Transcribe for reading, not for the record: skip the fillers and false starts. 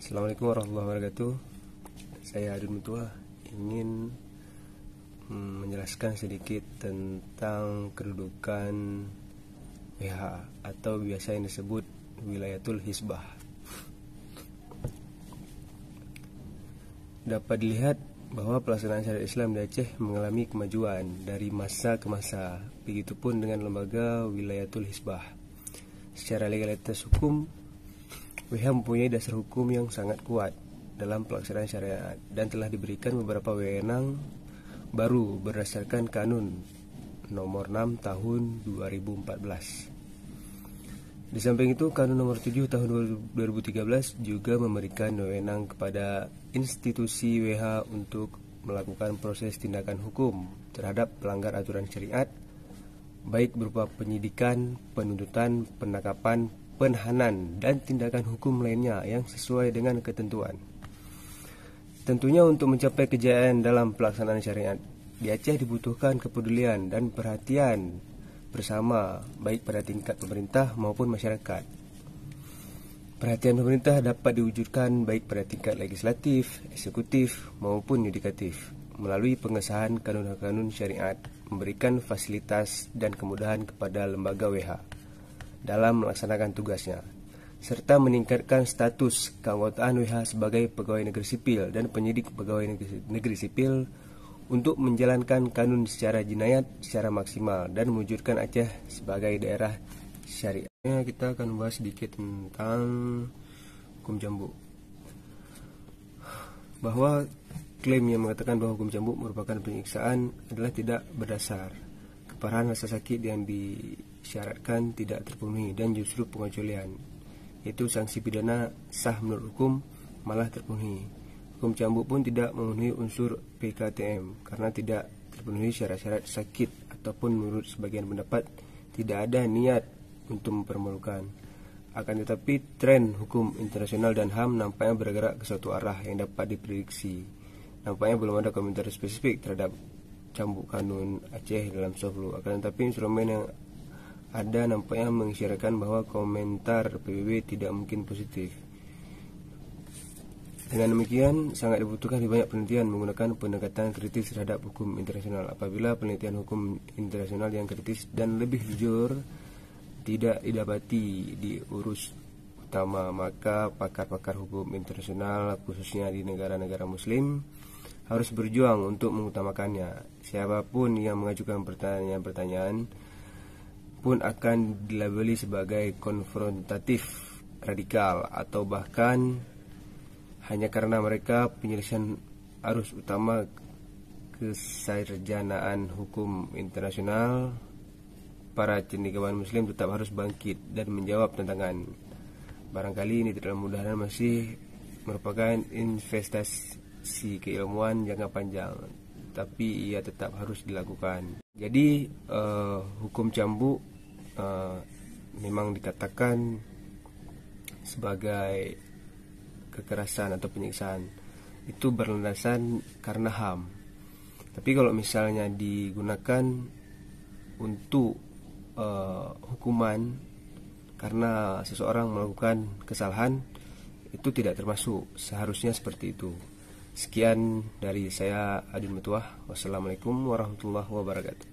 Assalamualaikum warahmatullahi wabarakatuh. Saya Adun Mutua ingin menjelaskan sedikit tentang kedudukan WH atau biasa yang disebut Wilayatul Hizbah. Dapat dilihat bahwa pelaksanaan syariat Islam di Aceh mengalami kemajuan dari masa ke masa. Begitupun dengan lembaga Wilayatul Hizbah. Secara legalitas hukum, WH mempunyai dasar hukum yang sangat kuat dalam pelaksanaan syariat dan telah diberikan beberapa wewenang baru berdasarkan Kanun nomor 6 tahun 2014. Di samping itu, Kanun nomor 7 tahun 2013 juga memberikan wewenang kepada institusi WH untuk melakukan proses tindakan hukum terhadap pelanggar aturan syariat, baik berupa penyidikan, penuntutan, penangkapan, penahanan, dan tindakan hukum lainnya yang sesuai dengan ketentuan. Tentunya untuk mencapai kejayaan dalam pelaksanaan syariat di Aceh dibutuhkan kepedulian dan perhatian bersama, baik pada tingkat pemerintah maupun masyarakat. Perhatian pemerintah dapat diwujudkan baik pada tingkat legislatif, eksekutif, maupun yudikatif melalui pengesahan kanun-kanun syariat, memberikan fasilitas dan kemudahan kepada lembaga WH dalam melaksanakan tugasnya, serta meningkatkan status keanggotaan WH sebagai pegawai negeri sipil dan penyidik pegawai negeri sipil untuk menjalankan kanun secara jinayat secara maksimal dan mewujudkan Aceh sebagai daerah syariah. Kita akan membahas sedikit tentang hukum cambuk. Bahwa klaim yang mengatakan bahwa hukum cambuk merupakan penyiksaan adalah tidak berdasar. Keparahan rasa sakit yang disyaratkan tidak terpenuhi dan justru pengecualian, yaitu sanksi pidana sah menurut hukum, malah terpenuhi. Hukum cambuk pun tidak memenuhi unsur PKTM karena tidak terpenuhi syarat-syarat sakit ataupun menurut sebagian pendapat tidak ada niat untuk mempermalukan. Akan tetapi tren hukum internasional dan HAM nampaknya bergerak ke suatu arah yang dapat diprediksi. Nampaknya belum ada komentar spesifik terhadap cambuk kanun Aceh dalam Soflu. Akan tetapi instrumen yang ada nampaknya mengisyaratkan bahwa komentar PBB tidak mungkin positif. Dengan demikian, sangat dibutuhkan banyak penelitian menggunakan pendekatan kritis terhadap hukum internasional. Apabila penelitian hukum internasional yang kritis dan lebih jujur tidak didapati di urus utama, maka pakar-pakar hukum internasional khususnya di negara-negara muslim harus berjuang untuk mengutamakannya. Siapapun yang mengajukan pertanyaan-pertanyaan pun akan dilabeli sebagai konfrontatif, radikal, atau bahkan hanya karena mereka penyelesaian arus utama kesarjanaan hukum internasional. Para cendekiawan muslim tetap harus bangkit dan menjawab tantangan. Barangkali ini tidak mudah dan masih merupakan investasi keilmuan jangka panjang, tapi ia tetap harus dilakukan. Jadi hukum cambuk memang dikatakan sebagai kekerasan atau penyiksaan, itu berlandasan karena HAM. Tapi kalau misalnya digunakan untuk hukuman karena seseorang melakukan kesalahan, itu tidak termasuk. Seharusnya seperti itu. Sekian dari saya, Adun Mutua. Wassalamualaikum warahmatullahi wabarakatuh.